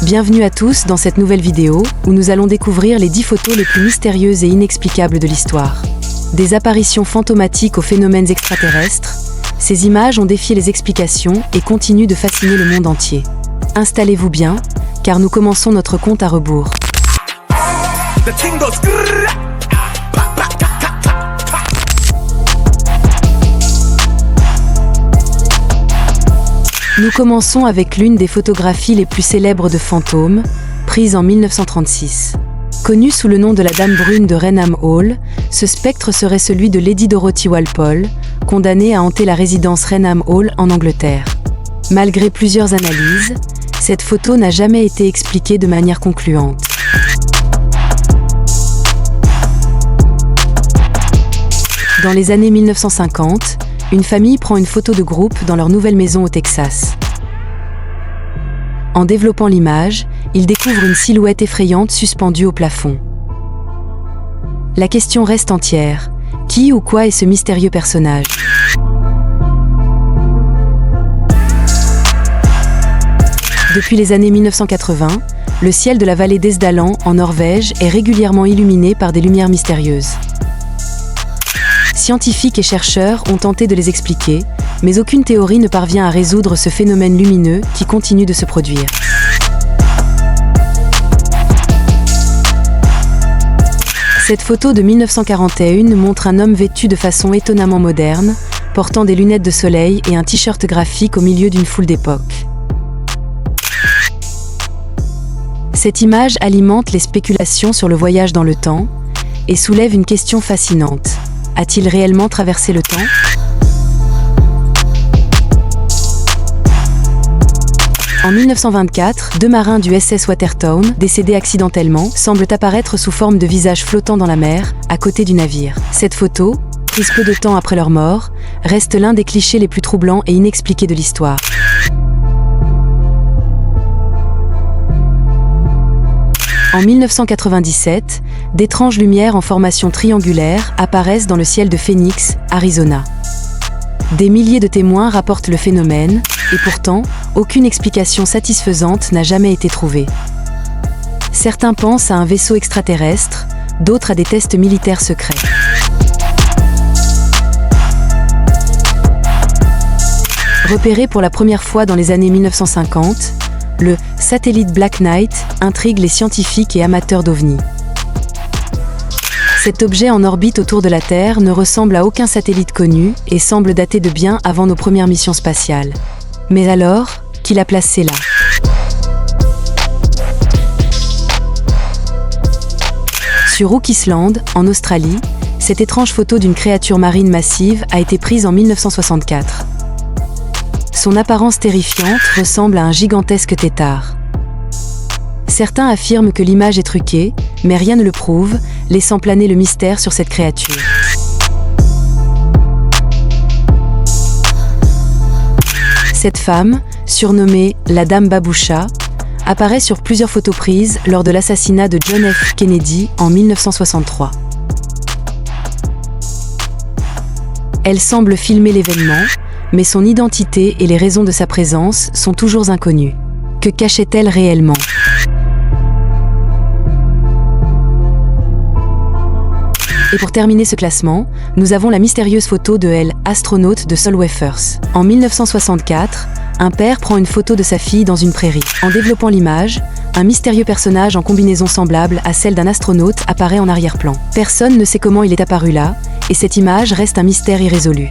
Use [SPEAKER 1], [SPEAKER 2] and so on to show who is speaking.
[SPEAKER 1] Bienvenue à tous dans cette nouvelle vidéo où nous allons découvrir les 10 photos les plus mystérieuses et inexplicables de l'histoire. Des apparitions fantomatiques aux phénomènes extraterrestres, ces images ont défié les explications et continuent de fasciner le monde entier. Installez-vous bien, car nous commençons notre compte à rebours. Nous commençons avec l'une des photographies les plus célèbres de fantômes, prise en 1936. Connue sous le nom de la Dame Brune de Raynham Hall, ce spectre serait celui de Lady Dorothy Walpole, condamnée à hanter la résidence Raynham Hall en Angleterre. Malgré plusieurs analyses, cette photo n'a jamais été expliquée de manière concluante. Dans les années 1950, une famille prend une photo de groupe dans leur nouvelle maison au Texas. En développant l'image, ils découvrent une silhouette effrayante suspendue au plafond. La question reste entière. Qui ou quoi est ce mystérieux personnage ? Depuis les années 1980, le ciel de la vallée d'Esdalan, en Norvège, est régulièrement illuminé par des lumières mystérieuses. Scientifiques et chercheurs ont tenté de les expliquer, mais aucune théorie ne parvient à résoudre ce phénomène lumineux qui continue de se produire. Cette photo de 1941 montre un homme vêtu de façon étonnamment moderne, portant des lunettes de soleil et un t-shirt graphique au milieu d'une foule d'époque. Cette image alimente les spéculations sur le voyage dans le temps et soulève une question fascinante. A-t-il réellement traversé le temps ? En 1924, 2 marins du SS Watertown, décédés accidentellement, semblent apparaître sous forme de visages flottants dans la mer, à côté du navire. Cette photo, prise peu de temps après leur mort, reste l'un des clichés les plus troublants et inexpliqués de l'histoire. En 1997, d'étranges lumières en formation triangulaire apparaissent dans le ciel de Phoenix, Arizona. Des milliers de témoins rapportent le phénomène, et pourtant, aucune explication satisfaisante n'a jamais été trouvée. Certains pensent à un vaisseau extraterrestre, d'autres à des tests militaires secrets. Repéré pour la première fois dans les années 1950, le satellite Black Knight intrigue les scientifiques et amateurs d'OVNI. Cet objet en orbite autour de la Terre ne ressemble à aucun satellite connu et semble dater de bien avant nos premières missions spatiales. Mais alors, qui l'a placé là ? Sur Rook Island, en Australie, cette étrange photo d'une créature marine massive a été prise en 1964. Son apparence terrifiante ressemble à un gigantesque tétard. Certains affirment que l'image est truquée, mais rien ne le prouve, laissant planer le mystère sur cette créature. Cette femme, surnommée la Dame Baboucha, apparaît sur plusieurs photos prises lors de l'assassinat de John F. Kennedy en 1963. Elle semble filmer l'événement, mais son identité et les raisons de sa présence sont toujours inconnues. Que cachait-elle réellement ? Et pour terminer ce classement, nous avons la mystérieuse photo de l'astronaute de Sol Wefers. En 1964, un père prend une photo de sa fille dans une prairie. En développant l'image, un mystérieux personnage en combinaison semblable à celle d'un astronaute apparaît en arrière-plan. Personne ne sait comment il est apparu là, et cette image reste un mystère irrésolu.